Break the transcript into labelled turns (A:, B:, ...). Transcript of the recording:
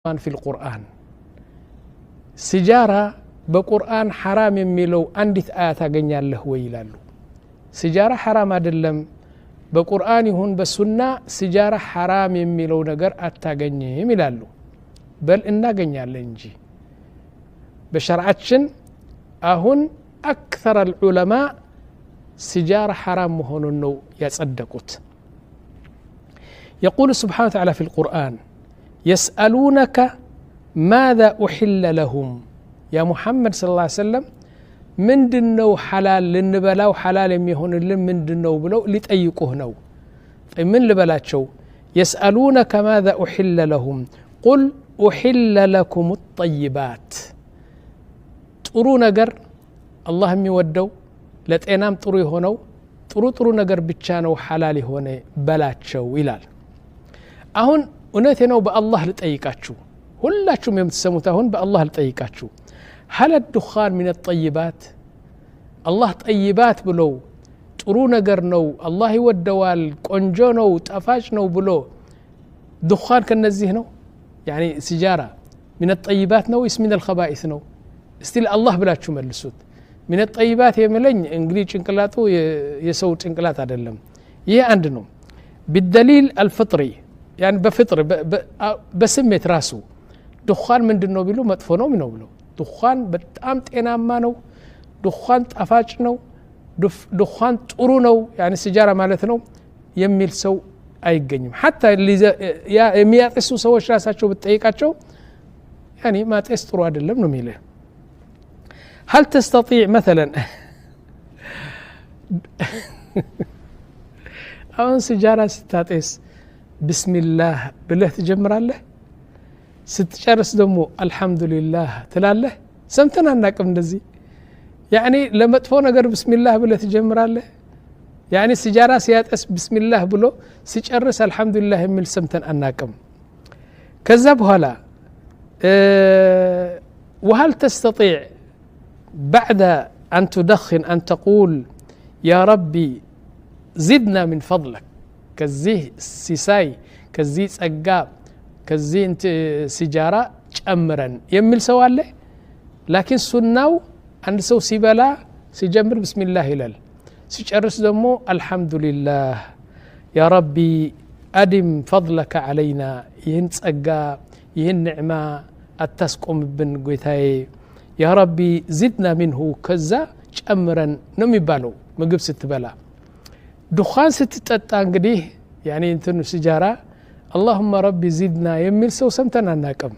A: في القرآن سجارة بقرآن حرام يميلو عندت آيات أغنيا الله ويلالو سجارة حرام أدلم بقرآن هون بسنة سجارة حرام يميلو نجر أتغني يميلالو بل إنا أغنيا الله نجي بشرعتشن أهون أكثر العلماء سجارة حرام مهون النو يصدقوت يقول سبحانه وتعالى في القرآن يسألونك ماذا أحل لهم يا محمد صلى الله عليه وسلم من دنو حلال لنبلاو حلال يميهون اللي من دنو بلو لتأيقوه نو من لبلاتشو يسألونك ماذا أحل لهم قل أحل لكم الطيبات طرو نجر الله يودو لتأنام طرو هونو طرو نجر بتشانو حلال هوني بلاتشو إلال أهون እውነቴ ነው በአላህ ልጠይቃችሁ ሁላችሁም የምትሰሙት አሁን በአላህ ልጠይቃችሁ هل الدخان من الطيبات الله طيبات ብሎ ጥሩ ነገር ነው አላህ ይወደዋል ቆንጆ ነው ጣፋጭ ነው ብሎ دخان ከነዚህ ነው يعني سيجاره من الطيبات ነው ወይስ من الخبائث ነው እስቲ ለአላህ ብላችሁ መልሱት من الطيبات የምለኝ እንግዲህ ጭንቅላቱ የሰው ጭንቅላት አይደለም ይሄ አንድ ነው بالدليل الفطري يعني بفطر بسمت راسه دخان من دنو بيلو مطفو ነው ምነው ብለው دخان በጣም ጤናማ ነው دخان ጣፋጭ ነው دخان ጥሩ ነው يعني سيجاره ማለት ነው የሚል ሰው አይገኝም حتى የሚያጤሱ ሰዎች ራሳቸው ብትጠይቃቸው يعني ማጤስ ጥሩ አይደለም ነው የሚለው هل تستطيع مثلا አሁን سيجاره ስታጤስ بسم الله بالله تجمر الله ستشرس دمو الحمد لله تلاله سمتنا ناقم دزي يعني لما تفو نجر بسم الله بالله تجمر الله يعني سجارة سياتس بسم الله بلو سيشرس الحمد لله يميل سمتن أناكم كذب هلا وهل تستطيع بعد أن تدخن أن تقول يا ربي زدنا من فضلك كزيه سيساي كزيه صقا كزيه انت سيجاره ጨምረን የሚል ሰው አለ لكن سناو አንድ ሰው ሲበላ ሲጀምር بسم الله ይላል ሲጨርስ ደግሞ الحمد لله يا ربي أدم فضلك علينا ይህን ጸጋ ይህን ንዕማ አታስቆምብን ጌታዬ يا ربي زدنا منه ከዛ ጨምረን ነው የሚባለው ምግብ ስትበላ دخان ستتطጣ እንግዲህ يعني انتن سجارة اللهم ربي زدنا يميل سو سمتنا ناقم